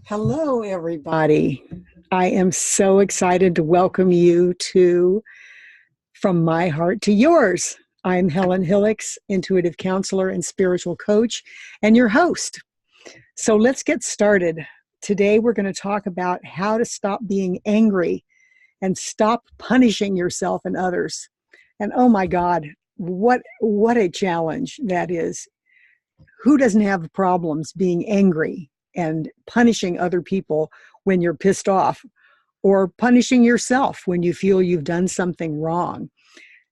Hello, everybody. I am so excited to welcome you to From My Heart to Yours. I'm Helen Hillix, intuitive counselor and spiritual coach, and your host. So let's get started. Today, we're going to talk about how to stop being angry and stop punishing yourself and others. And oh my God, what a challenge that is. Who doesn't have problems being angry and punishing other people when you're pissed off, or punishing yourself when you feel you've done something wrong?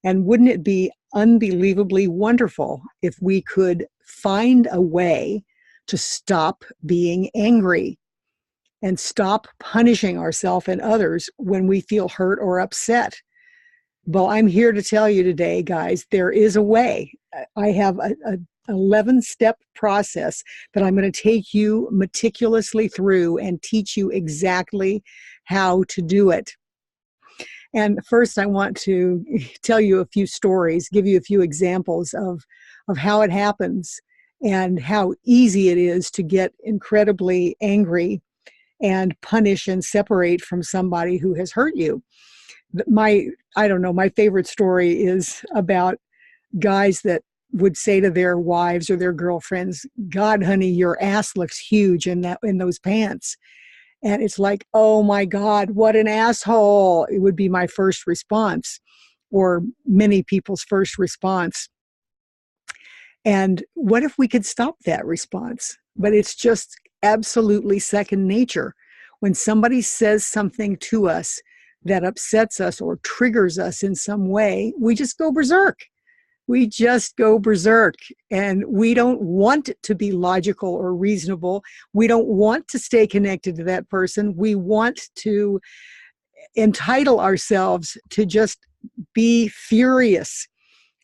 And wouldn't it be unbelievably wonderful if we could find a way to stop being angry and stop punishing ourselves and others when we feel hurt or upset? Well, I'm here to tell you today, guys, there is a way. I have a 11-step process that I'm going to take you meticulously through and teach you exactly how to do it. And first, I want to tell you a few stories, give you a few examples of how it happens and how easy it is to get incredibly angry and punish and separate from somebody who has hurt you. My favorite story is about guys that would say to their wives or their girlfriends, "God, honey, your ass looks huge in those pants." And it's like, "Oh my God, what an asshole." It would be my first response, or many people's first response. And what if we could stop that response? But it's just absolutely second nature. When somebody says something to us that upsets us or triggers us in some way, we just go berserk. We just go berserk, and we don't want to be logical or reasonable. We don't want to stay connected to that person. We want to entitle ourselves to just be furious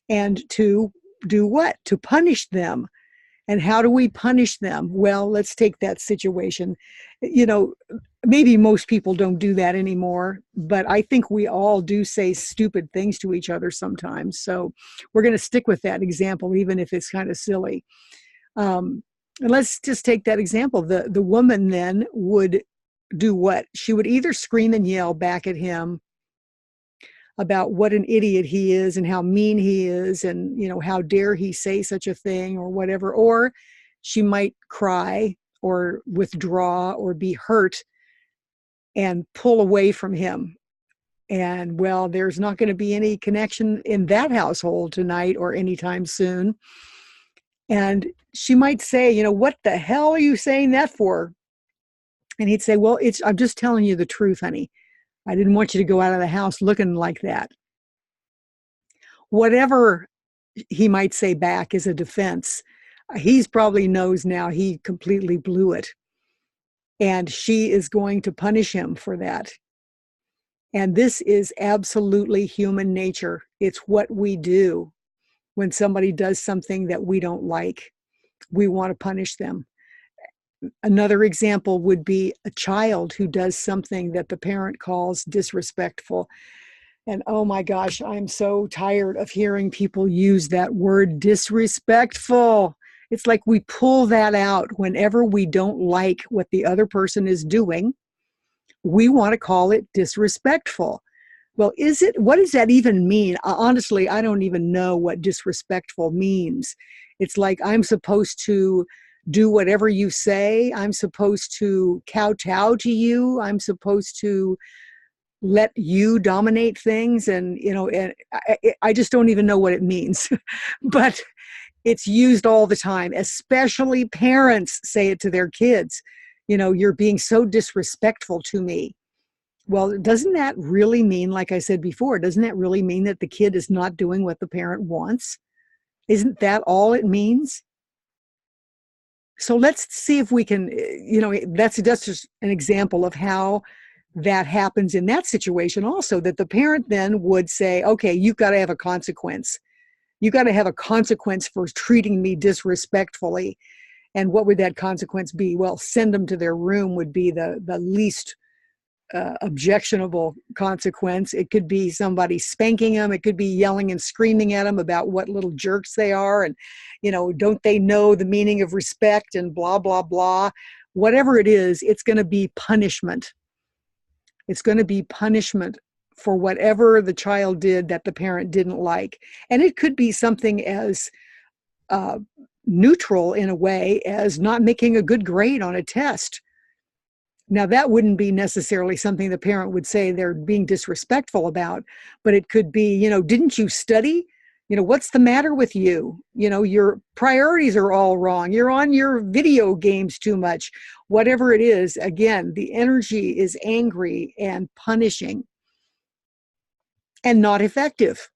and to do what? To punish them. And how do we punish them? Well, let's take that situation. Maybe most people don't do that anymore, but I think we all do say stupid things to each other sometimes. So we're going to stick with that example, even if it's kind of silly. And let's just take that example. The woman then would do what? She would either scream and yell back at him about what an idiot he is and how mean he is, and how dare he say such a thing or whatever, or she might cry or withdraw or be hurt and pull away from him. And well, there's not going to be any connection in that household tonight or anytime soon. And she might say, "What the hell are you saying that for?" And he'd say, "Well, I'm just telling you the truth, honey. I didn't want you to go out of the house looking like that." Whatever he might say back as a defense, he's probably knows now he completely blew it. And she is going to punish him for that. And this is absolutely human nature. It's what we do when somebody does something that we don't like. We want to punish them. Another example would be a child who does something that the parent calls disrespectful. And oh my gosh, I'm so tired of hearing people use that word disrespectful. It's like we pull that out whenever we don't like what the other person is doing. We want to call it disrespectful. Well, what does that even mean? Honestly, I don't even know what disrespectful means. It's like I'm supposed to do whatever you say. I'm supposed to kowtow to you. I'm supposed to let you dominate things. And I just don't even know what it means. But it's used all the time, especially parents say it to their kids. "You're being so disrespectful to me." Well, doesn't that really mean, like I said before, doesn't that really mean that the kid is not doing what the parent wants? Isn't that all it means? So let's see if we can, that's just an example of how that happens in that situation also, that the parent then would say, "Okay, you've got to have a consequence. You got to have a consequence for treating me disrespectfully." And what would that consequence be? Well, send them to their room would be the least objectionable consequence. It could be somebody spanking them. It could be yelling and screaming at them about what little jerks they are. And, don't they know the meaning of respect and blah, blah, blah. Whatever it is, it's going to be punishment. It's going to be punishment for whatever the child did that the parent didn't like. And it could be something as neutral in a way as not making a good grade on a test. Now, that wouldn't be necessarily something the parent would say they're being disrespectful about, but it could be, didn't you study? What's the matter with you? Your priorities are all wrong. You're on your video games too much. Whatever it is, again, the energy is angry and punishing and not effective.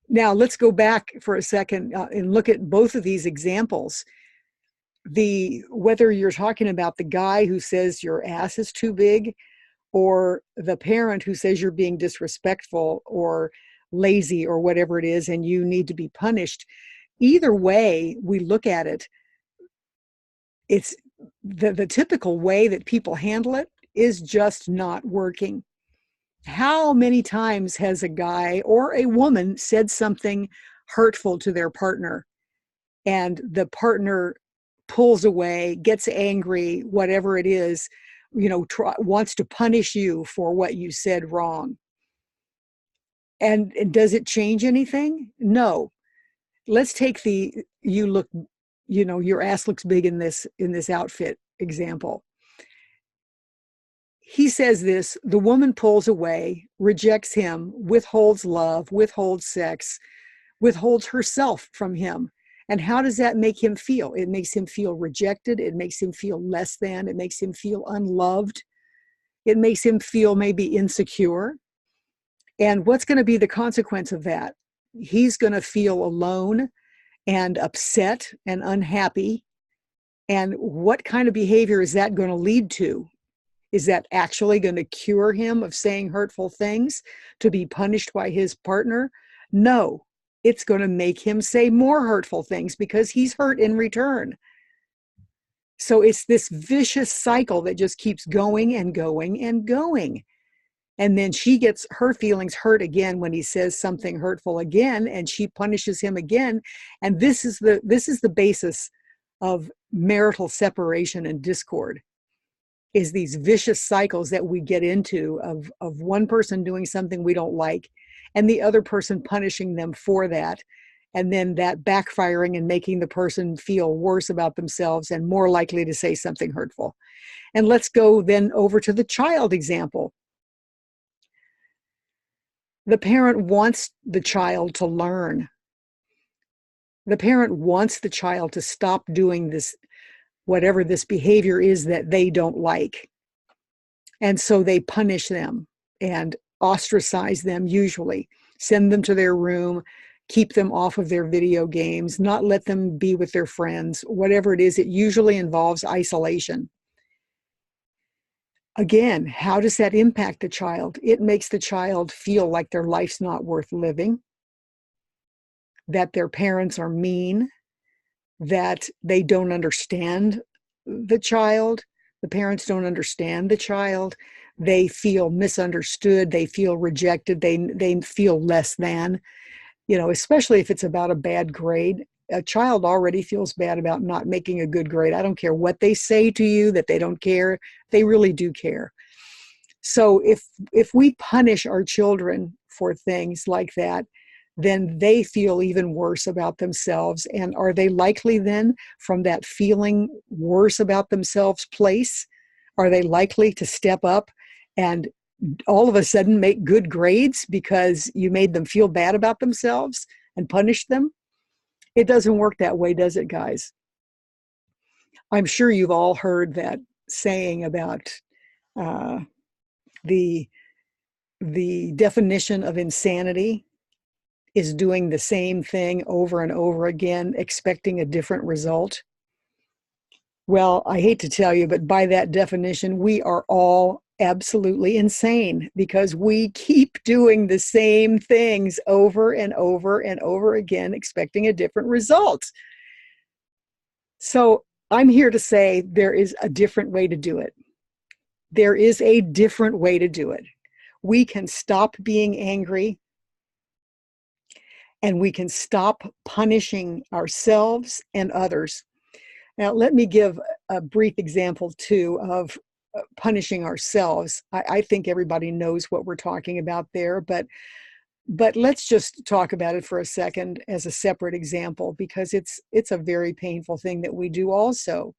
Now, let's go back for a second and look at both of these examples. Whether you're talking about the guy who says your ass is too big, or the parent who says you're being disrespectful or lazy or whatever it is and you need to be punished, either way we look at it, it's the typical way that people handle it is just not working. How many times has a guy or a woman said something hurtful to their partner, and the partner pulls away, gets angry, whatever it is, wants to punish you for what you said wrong? And does it change anything? No. Let's take your ass looks big in this outfit example. He says this, the woman pulls away, rejects him, withholds love, withholds sex, withholds herself from him. And how does that make him feel? It makes him feel rejected. It makes him feel less than. It makes him feel unloved. It makes him feel maybe insecure. And what's going to be the consequence of that? He's going to feel alone and upset and unhappy. And what kind of behavior is that going to lead to? Is that actually going to cure him of saying hurtful things to be punished by his partner? No. It's going to make him say more hurtful things because he's hurt in return. So it's this vicious cycle that just keeps going and going and going. And then she gets her feelings hurt again when he says something hurtful again, and she punishes him again. And this is the basis of marital separation and discord, is these vicious cycles that we get into of one person doing something we don't like and the other person punishing them for that, and then that backfiring and making the person feel worse about themselves and more likely to say something hurtful. And let's go then over to the child example. The parent wants the child to learn. The parent wants the child to stop doing this, whatever this behavior is that they don't like. And so they punish them and ostracize them, usually send them to their room, keep them off of their video games, not let them be with their friends, whatever it is. It usually involves isolation. Again, how does that impact the child? It makes the child feel like their life's not worth living, that their parents are mean, that they don't understand the child. The parents don't understand the child. They feel misunderstood. They feel rejected. They feel less than, especially if it's about a bad grade. A child already feels bad about not making a good grade. I don't care what they say to you that they don't care. They really do care. So if we punish our children for things like that, then they feel even worse about themselves. And are they likely then, from that feeling worse about themselves place, are they likely to step up and all of a sudden make good grades because you made them feel bad about themselves and punished them? It doesn't work that way, does it, guys? I'm sure you've all heard that saying about the definition of insanity is doing the same thing over and over again, expecting a different result. Well, I hate to tell you, but by that definition, we are all absolutely insane because we keep doing the same things over and over and over again, expecting a different result. So I'm here to say there is a different way to do it. There is a different way to do it. We can stop being angry, and we can stop punishing ourselves and others. Now, let me give a brief example, too, of punishing ourselves. I think everybody knows what we're talking about there, but let's just talk about it for a second as a separate example, because it's a very painful thing that we do also.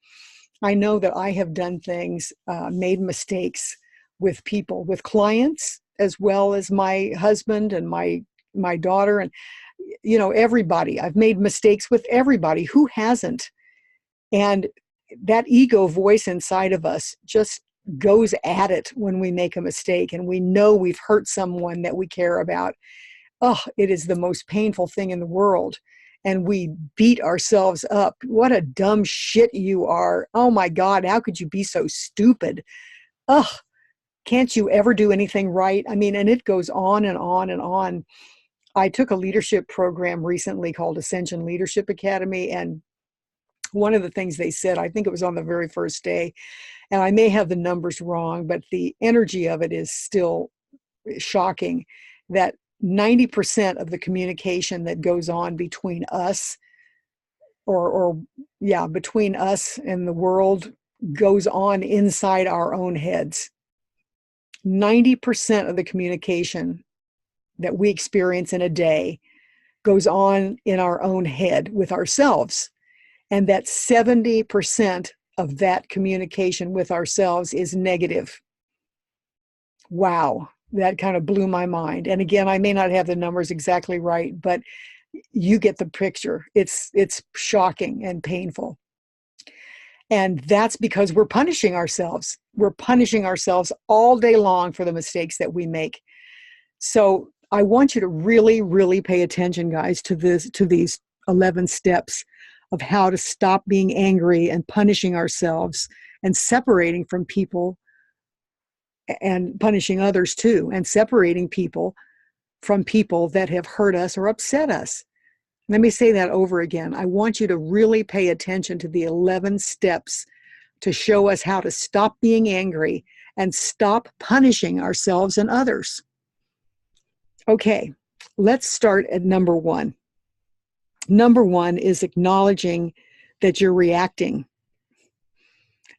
I know that I have done things, made mistakes with people, with clients, as well as my husband and my daughter, and everybody. I've made mistakes with everybody. Who hasn't? And that ego voice inside of us just goes at it when we make a mistake and we know we've hurt someone that we care about. Oh, it is the most painful thing in the world. And we beat ourselves up. What a dumb shit you are. Oh my God, how could you be so stupid? Oh, can't you ever do anything right? I mean, and it goes on and on and on. I took a leadership program recently called Ascension Leadership Academy, and one of the things they said, I think it was on the very first day, and I may have the numbers wrong, but the energy of it is still shocking, that 90% of the communication that goes on between us, between us and the world, goes on inside our own heads. 90% of the communication that we experience in a day goes on in our own head with ourselves. And that 70% of that communication with ourselves is negative. Wow, that kind of blew my mind. And again, I may not have the numbers exactly right, but you get the picture. It's shocking and painful. And that's because we're punishing ourselves. We're punishing ourselves all day long for the mistakes that we make. So I want you to really, really pay attention, guys, to these 11 steps of how to stop being angry and punishing ourselves and separating from people, and punishing others too, and separating people from people that have hurt us or upset us. Let me say that over again. I want you to really pay attention to the 11 steps to show us how to stop being angry and stop punishing ourselves and others. Okay, let's start at number 1. Number 1 is acknowledging that you're reacting.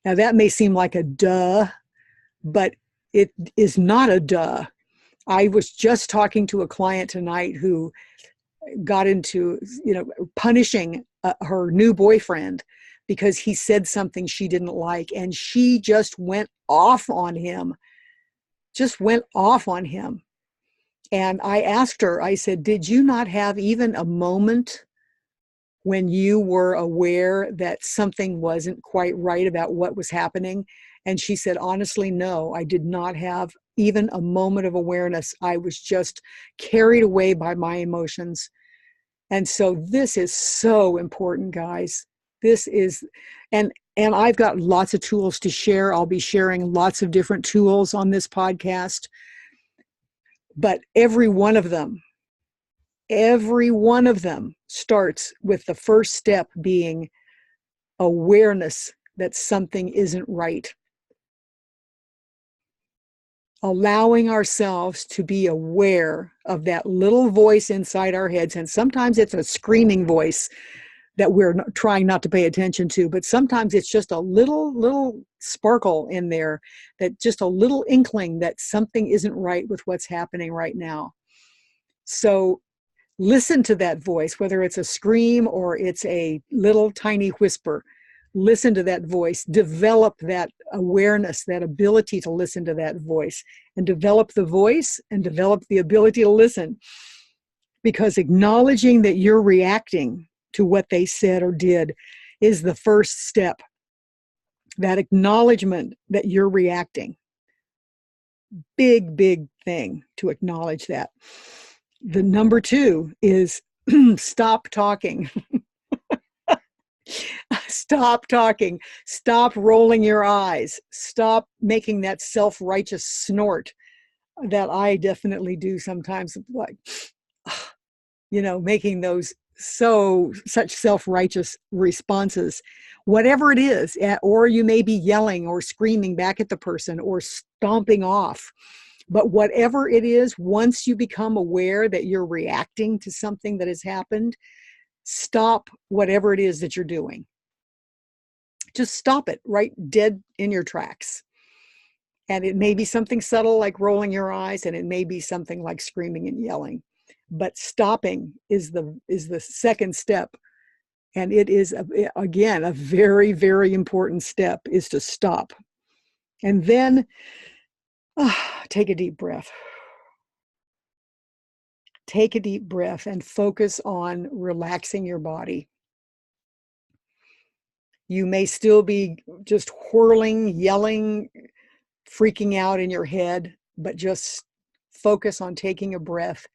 Now, that may seem like a duh, but it is not a duh. I was just talking to a client tonight who got into, punishing her new boyfriend because he said something she didn't like, and she just went off on him. And I asked her, I said, did you not have even a moment when you were aware that something wasn't quite right about what was happening? And she said, honestly, no, I did not have even a moment of awareness. I was just carried away by my emotions. And so this is so important, guys. This is, and I've got lots of tools to share. I'll be sharing lots of different tools on this podcast. But every one of them starts with the first step being awareness that something isn't right. Allowing ourselves to be aware of that little voice inside our heads. And sometimes it's a screaming voice that we're trying not to pay attention to, but sometimes it's just a little sparkle in there, that just a little inkling that something isn't right with what's happening right now. So listen to that voice, whether it's a scream or it's a little tiny whisper. Listen to that voice, develop that awareness, that ability to listen to that voice, and develop the voice and develop the ability to listen. Because acknowledging that you're reacting to what they said or did is the first step. That acknowledgement that you're reacting. Big, big thing to acknowledge that. The number 2 is stop talking. Stop talking. Stop rolling your eyes. Stop making that self-righteous snort that I definitely do sometimes, like, making those such self-righteous responses, whatever it is, or you may be yelling or screaming back at the person or stomping off. But whatever it is, once you become aware that you're reacting to something that has happened, stop whatever it is that you're doing. Just stop it right dead in your tracks. And it may be something subtle like rolling your eyes, and it may be something like screaming and yelling. But stopping is the second step. And it is, again, a very, very important step, is to stop. And then take a deep breath. Take a deep breath and focus on relaxing your body. You may still be just whirling, yelling, freaking out in your head, but just focus on taking a breath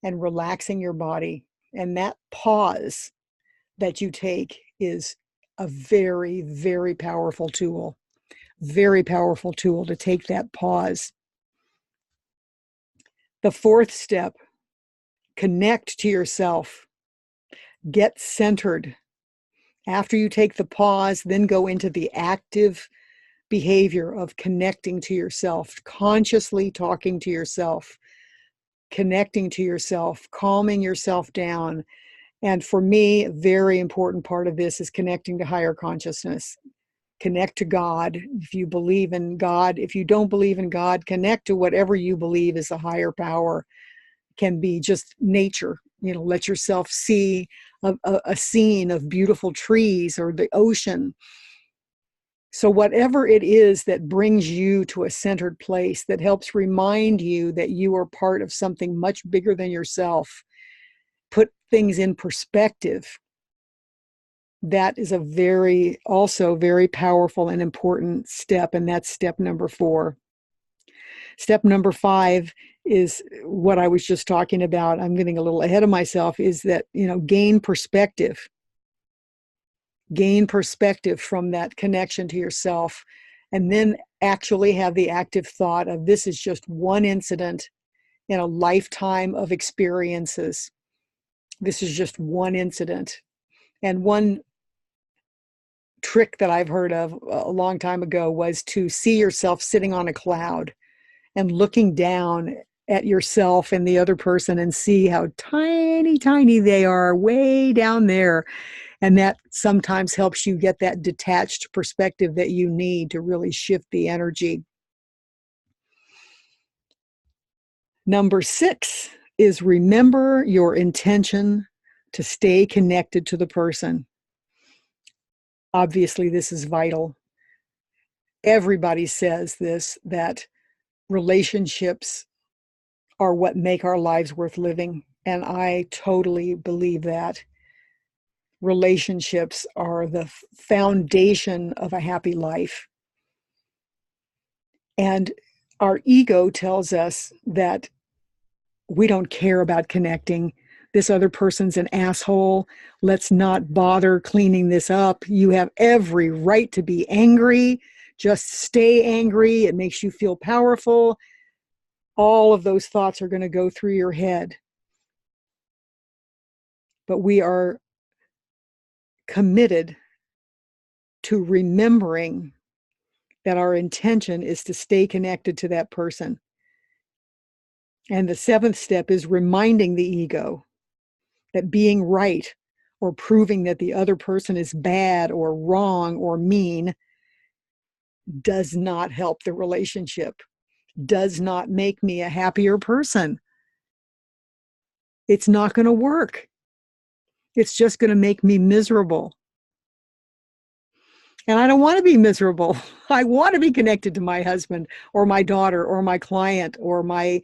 and relaxing your body. And that pause that you take is a very, very powerful tool. Very powerful tool to take that pause. The fourth step, connect to yourself. Get centered. After you take the pause, then go into the active behavior of connecting to yourself, consciously talking to yourself, connecting to yourself, calming yourself down. And for me, a very important part of this is connecting to higher consciousness. Connect to God. If you believe in God, if you don't believe in God, connect to whatever you believe is a higher power. It can be just nature. Let yourself see a scene of beautiful trees or the ocean. So whatever it is that brings you to a centered place, that helps remind you that you are part of something much bigger than yourself, put things in perspective. That is also very powerful and important step, and that's step number 4. Step number 5 is what I was just talking about. I'm getting a little ahead of myself, is that, gain perspective. Gain perspective from that connection to yourself, and then actually have the active thought of, this is just one incident in a lifetime of experiences. This is just one incident. And one trick that I've heard of a long time ago was to see yourself sitting on a cloud and looking down at yourself and the other person and see how tiny, tiny they are way down there. And that sometimes helps you get that detached perspective that you need to really shift the energy. Number 6 is remember your intention to stay connected to the person. Obviously, this is vital. Everybody says this, that relationships are what make our lives worth living. And I totally believe that. Relationships are the foundation of a happy life. And our ego tells us that we don't care about connecting. This other person's an asshole. Let's not bother cleaning this up. You have every right to be angry. Just stay angry. It makes you feel powerful. All of those thoughts are going to go through your head. But we are committed to remembering that our intention is to stay connected to that person. And the 7th step is reminding the ego that being right or proving that the other person is bad or wrong or mean does not help the relationship, does not make me a happier person. It's not going to work. It's just going to make me miserable. And I don't want to be miserable. I want to be connected to my husband or my daughter or my client or my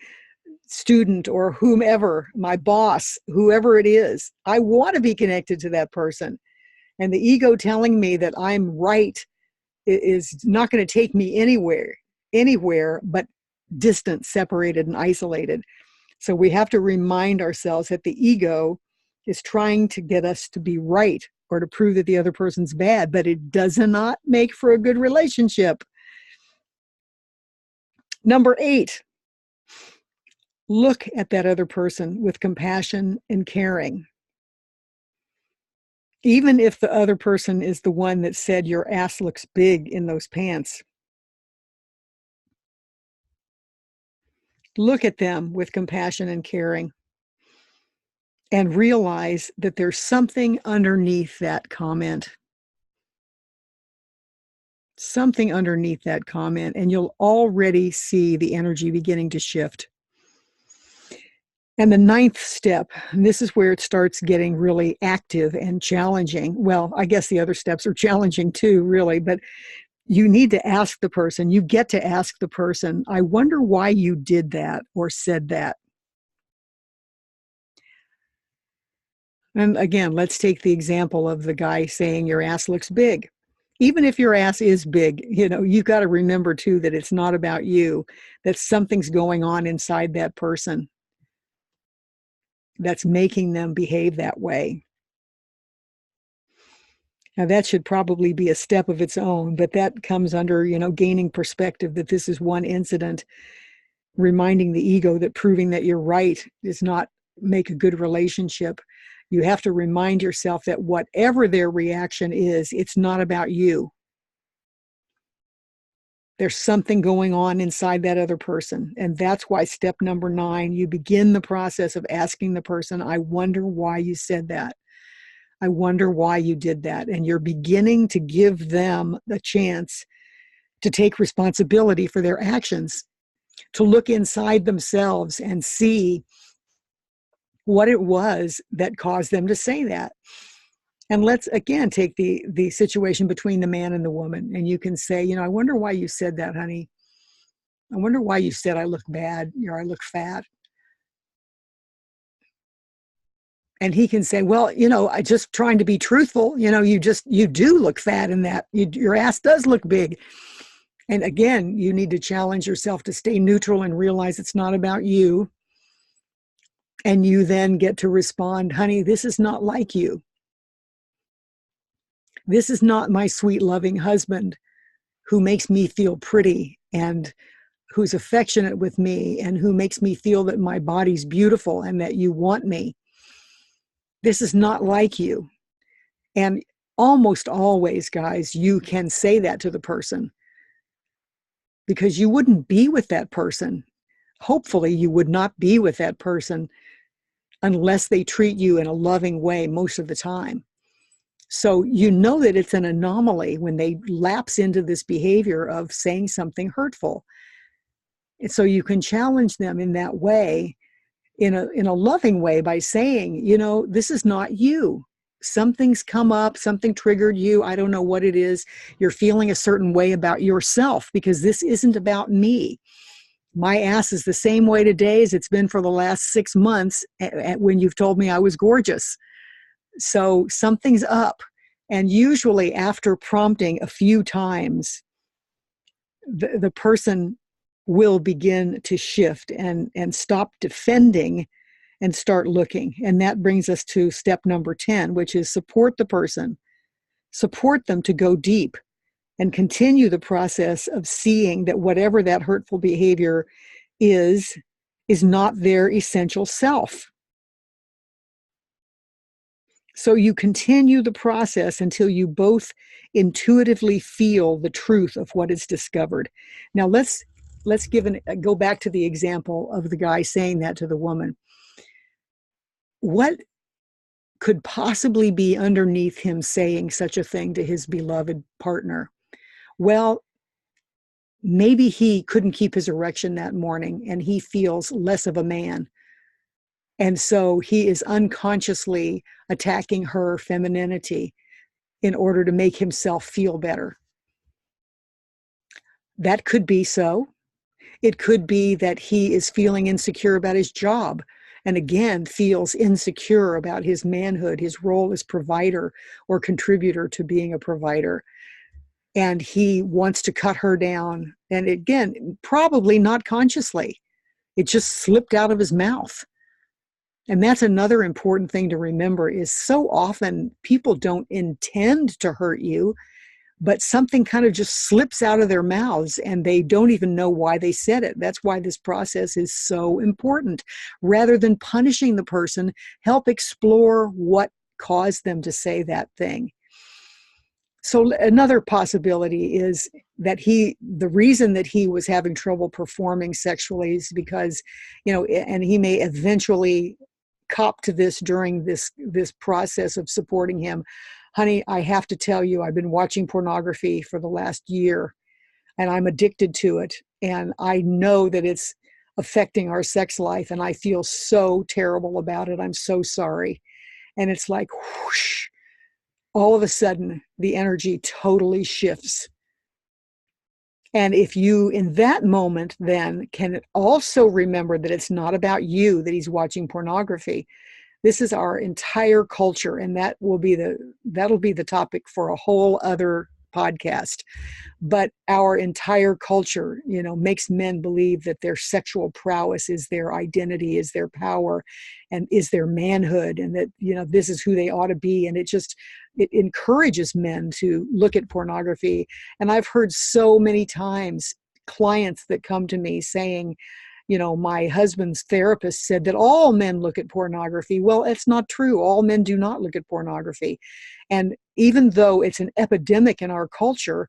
student or whomever, my boss, whoever it is. I want to be connected to that person. And the ego telling me that I'm right is not going to take me anywhere but distant, separated, and isolated. So we have to remind ourselves that the ego is trying to get us to be right or to prove that the other person's bad, but it does not make for a good relationship. Number 8, look at that other person with compassion and caring. Even if the other person is the one that said your ass looks big in those pants, look at them with compassion and caring and realize that there's something underneath that comment. Something underneath that comment, and you'll already see the energy beginning to shift. And the ninth step, and this is where it starts getting really active and challenging. Well, I guess the other steps are challenging too, really, but you need to ask the person, you get to ask the person, I wonder why you did that or said that. And again, let's take the example of the guy saying your ass looks big. Even if your ass is big, you've got to remember too that it's not about you, that something's going on inside that person that's making them behave that way. Now, that should probably be a step of its own, but that comes under, gaining perspective that this is one incident, reminding the ego that proving that you're right does not make a good relationship. You have to remind yourself that whatever their reaction is, it's not about you. There's something going on inside that other person. And that's why step number 9, you begin the process of asking the person, I wonder why you said that. I wonder why you did that. And you're beginning to give them the chance to take responsibility for their actions, to look inside themselves and see what it was that caused them to say that. And let's, again, take the situation between the man and the woman. And you can say, I wonder why you said that, honey. I wonder why you said I look bad or I look fat. And he can say, well, I just trying to be truthful. You do look fat in that. Your ass does look big. And again, you need to challenge yourself to stay neutral and realize it's not about you. And you then get to respond, honey, this is not like you. This is not my sweet, loving husband who makes me feel pretty and who's affectionate with me and who makes me feel that my body's beautiful and that you want me. This is not like you. And almost always, guys, you can say that to the person because you wouldn't be with that person. Hopefully, you would not be with that person unless they treat you in a loving way most of the time. So you know that it's an anomaly when they lapse into this behavior of saying something hurtful. And so you can challenge them in that way, in a loving way, by saying, this is not you. Something's come up, something triggered you. I don't know what it is. You're feeling a certain way about yourself because this isn't about me. My ass is the same way today as it's been for the last 6 months when you've told me I was gorgeous. So something's up. And usually after prompting a few times, the person will begin to shift and stop defending and start looking. And that brings us to step number 10, which is support the person. Support them to go deep and continue the process of seeing that whatever that hurtful behavior is not their essential self. So you continue the process until you both intuitively feel the truth of what is discovered. Now let's go back to the example of the guy saying that to the woman. What could possibly be underneath him saying such a thing to his beloved partner? Well, maybe he couldn't keep his erection that morning and he feels less of a man. And so he is unconsciously attacking her femininity in order to make himself feel better. That could be so. It could be that he is feeling insecure about his job and again feels insecure about his manhood, his role as provider or contributor to being a provider. And he wants to cut her down. And again, probably not consciously. It just slipped out of his mouth. And that's another important thing to remember is so often people don't intend to hurt you, but something kind of just slips out of their mouths and they don't even know why they said it. That's why this process is so important. Rather than punishing the person, help explore what caused them to say that thing. So another possibility is that the reason that he was having trouble performing sexually is because, and he may eventually cop to this during this process of supporting him. Honey, I have to tell you, I've been watching pornography for the last year and I'm addicted to it. And I know that it's affecting our sex life and I feel so terrible about it. I'm so sorry. And it's like, whoosh, all of a sudden the energy totally shifts. And if you, in that moment, then can also remember that it's not about you that he's watching pornography. This is our entire culture, and that'll be the topic for a whole other podcast. But our entire culture, makes men believe that their sexual prowess is their identity, is their power, and is their manhood, and that, this is who they ought to be. And it encourages men to look at pornography. And I've heard so many times clients that come to me saying, my husband's therapist said that all men look at pornography. Well, it's not true. All men do not look at pornography. And even though it's an epidemic in our culture,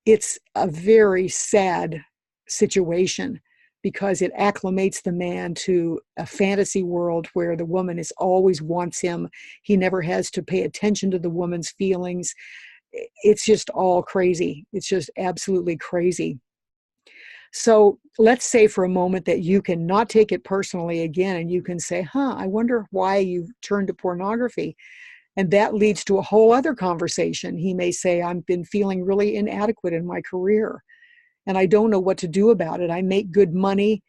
it's a very sad situation because it acclimates the man to a fantasy world where the woman always wants him. He never has to pay attention to the woman's feelings. It's just all crazy. It's just absolutely crazy. So let's say for a moment that you can not take it personally again, and you can say, I wonder why you turned to pornography. And that leads to a whole other conversation. He may say, I've been feeling really inadequate in my career, and I don't know what to do about it. I make good money,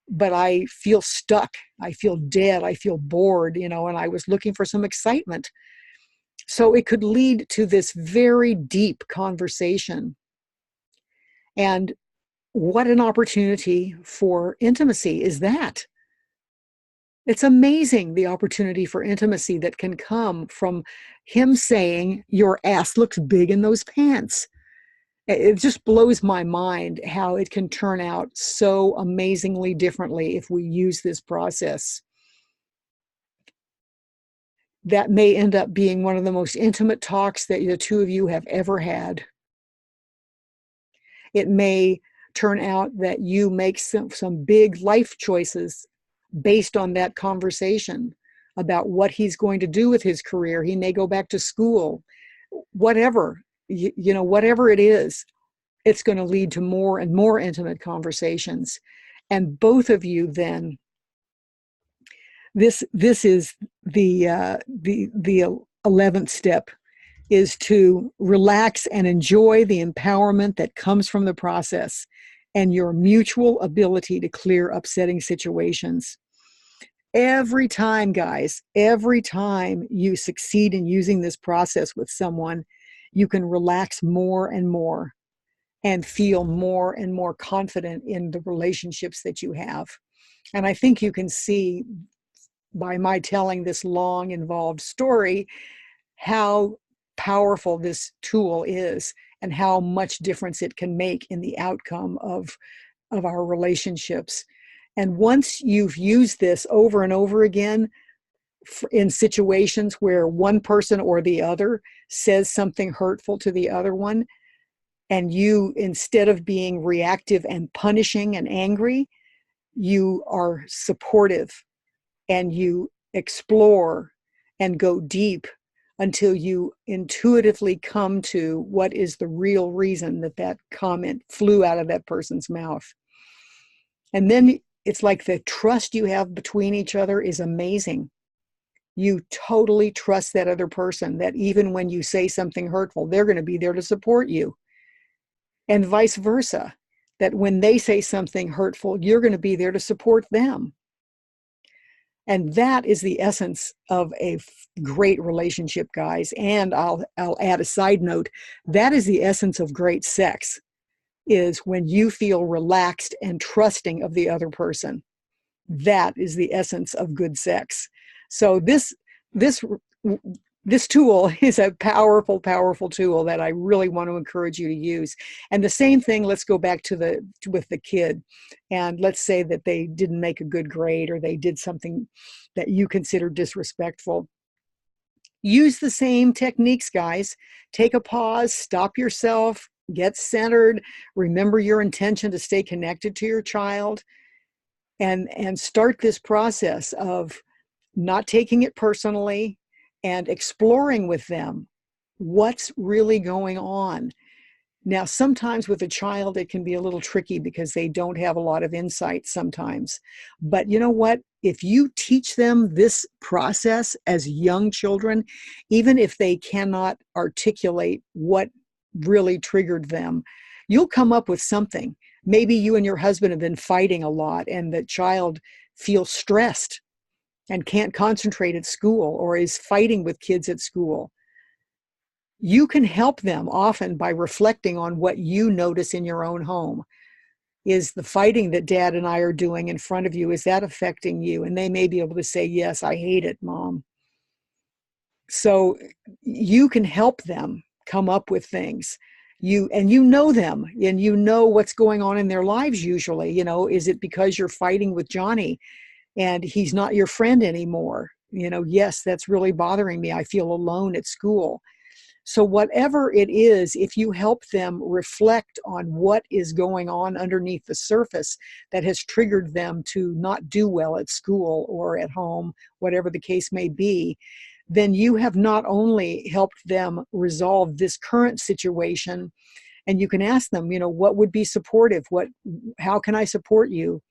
but I feel stuck. I feel dead. I feel bored, and I was looking for some excitement. So it could lead to this very deep conversation. And what an opportunity for intimacy is that. It's amazing, the opportunity for intimacy that can come from him saying, your ass looks big in those pants. It just blows my mind how it can turn out so amazingly differently if we use this process. That may end up being one of the most intimate talks that the two of you have ever had. It may turn out that you make some big life choices based on that conversation about what he's going to do with his career. He may go back to school, whatever, whatever it is, it's going to lead to more and more intimate conversations. And both of you then, this is the 11th step, is to relax and enjoy the empowerment that comes from the process and your mutual ability to clear upsetting situations. Every time, guys, every time you succeed in using this process with someone, you can relax more and more and feel more and more confident in the relationships that you have. And I think you can see by my telling this long, involved story how powerful this tool is and how much difference it can make in the outcome of our relationships. And once you've used this over and over again in situations where one person or the other says something hurtful to the other one, and you, instead of being reactive and punishing and angry, you are supportive and you explore and go deep until you intuitively come to what is the real reason that comment flew out of that person's mouth. And then it's like the trust you have between each other is amazing. You totally trust that other person, that even when you say something hurtful, they're going to be there to support you. And vice versa, that when they say something hurtful, you're going to be there to support them. And that is the essence of a great relationship, guys. And I'll add a side note. That is the essence of great sex, is when you feel relaxed and trusting of the other person. That is the essence of good sex. So this tool is a powerful, powerful tool that I really want to encourage you to use. And the same thing, let's go back to with the kid. And let's say that they didn't make a good grade or they did something that you consider disrespectful. use the same techniques, guys. Take a pause, stop yourself, get centered, remember your intention to stay connected to your child, and start this process of not taking it personally and exploring with them what's really going on. Now, sometimes with a child, it can be a little tricky because they don't have a lot of insight sometimes. But you know what? If you teach them this process as young children, even if they cannot articulate what really triggered them, you'll come up with something. Maybe you and your husband have been fighting a lot and the child feels stressed and can't concentrate at school or is fighting with kids at school. You can help them often by reflecting on what you notice in your own home. Is the fighting that Dad and I are doing in front of you, is that affecting you? And they may be able to say, yes, I hate it, Mom. So you can help them come up with things. You know them, and you know what's going on in their lives usually. Is it because you're fighting with Johnny and he's not your friend anymore? Yes, that's really bothering me. I feel alone at school. So whatever it is, if you help them reflect on what is going on underneath the surface that has triggered them to not do well at school or at home, whatever the case may be, then you have not only helped them resolve this current situation, and you can ask them, what would be supportive? How can I support you?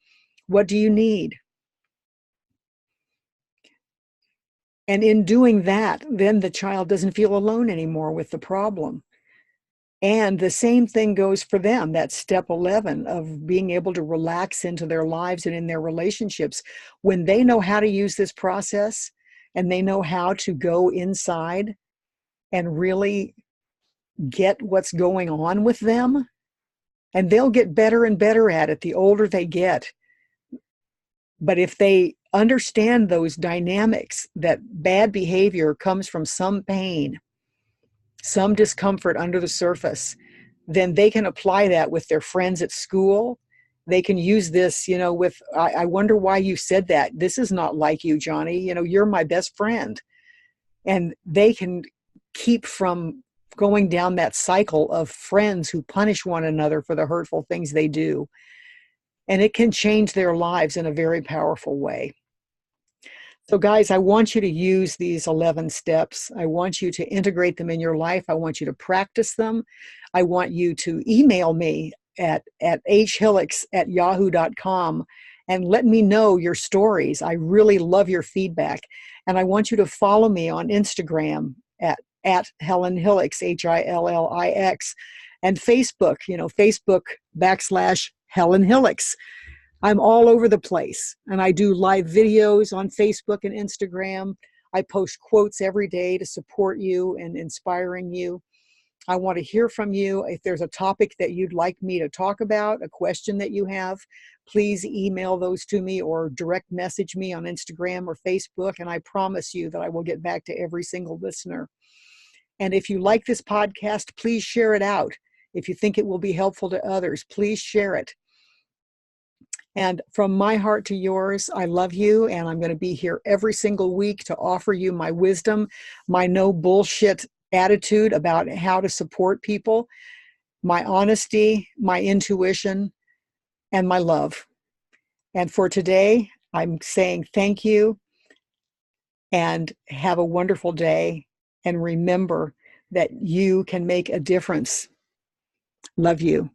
What do you need? And in doing that, then the child doesn't feel alone anymore with the problem. And the same thing goes for them. That's step 11 of being able to relax into their lives and in their relationships. When they know how to use this process and they know how to go inside and really get what's going on with them, and they'll get better and better at it the older they get. But if they understand those dynamics, that bad behavior comes from some pain, some discomfort under the surface, then they can apply that with their friends at school. They can use this, I wonder why you said that. This is not like you, Johnny. You're my best friend. And they can keep from going down that cycle of friends who punish one another for the hurtful things they do. And it can change their lives in a very powerful way. So guys, I want you to use these 11 steps. I want you to integrate them in your life. I want you to practice them. I want you to email me at hhillix@yahoo.com and let me know your stories. I really love your feedback. And I want you to follow me on Instagram at Helen Hillix, HILLIX, and Facebook, Facebook.com/Helen Hillix. I'm all over the place, and I do live videos on Facebook and Instagram. I post quotes every day to support you and inspiring you. I want to hear from you. If there's a topic that you'd like me to talk about, a question that you have, please email those to me or direct message me on Instagram or Facebook, and I promise you that I will get back to every single listener. And if you like this podcast, please share it out. If you think it will be helpful to others, please share it. And from my heart to yours, I love you, and I'm going to be here every single week to offer you my wisdom, my no bullshit attitude about how to support people, my honesty, my intuition, and my love. And for today, I'm saying thank you and have a wonderful day. And remember that you can make a difference. Love you.